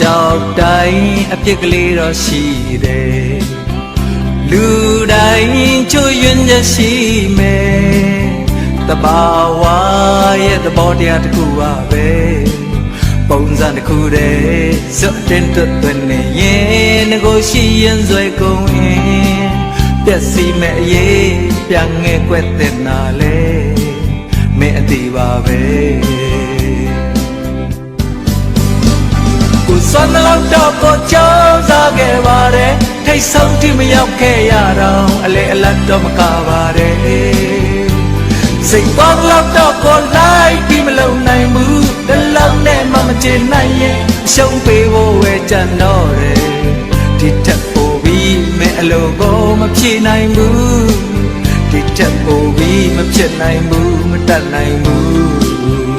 ကြောက်တိုင်းအပြစ်ကလေးတော့ရှိတယ်လူတိုင်းချွတ်ယွင်းချက်ရှိမယ်တဘာဝရဲ့သဘောတရားတစ်ခုပါပဲပုံစံတစ်ခုတည်းဇွတ်တင်တွတ်သွင်းနေရင်ကိုရှိရင်ဇွဲကုန်ရင်ပျက်စီးမဲ့အရေးပြန်ငယ်ကွက်တဲ့နာလေမင်းအတိပါပဲကိုစွမ်းလောက်တော့ကိုကြောက်စားခဲ့ပါတယ်ထိတ်ဆုံးထိမရောက်ခဲ့ရတော့အလေအလတ်တော့မကပါတယ်စိတ်ပေါက်လောက်တော့ကိုလိုက်ပြီးမလုံနိုင်ဘူးတလုံးနဲ့မှမချင်နိုင်ရင်အရှုံးပေးဖို့ဝဲကြံတော့တယ်ဒီထက်ပိုပြီးမင်းအလိုကိုမဖြေနိုင်ဘူးဒီထက်ပိုပြီးမဖြစ်နိုင်ဘူးမတတ်နိုင်ဘူး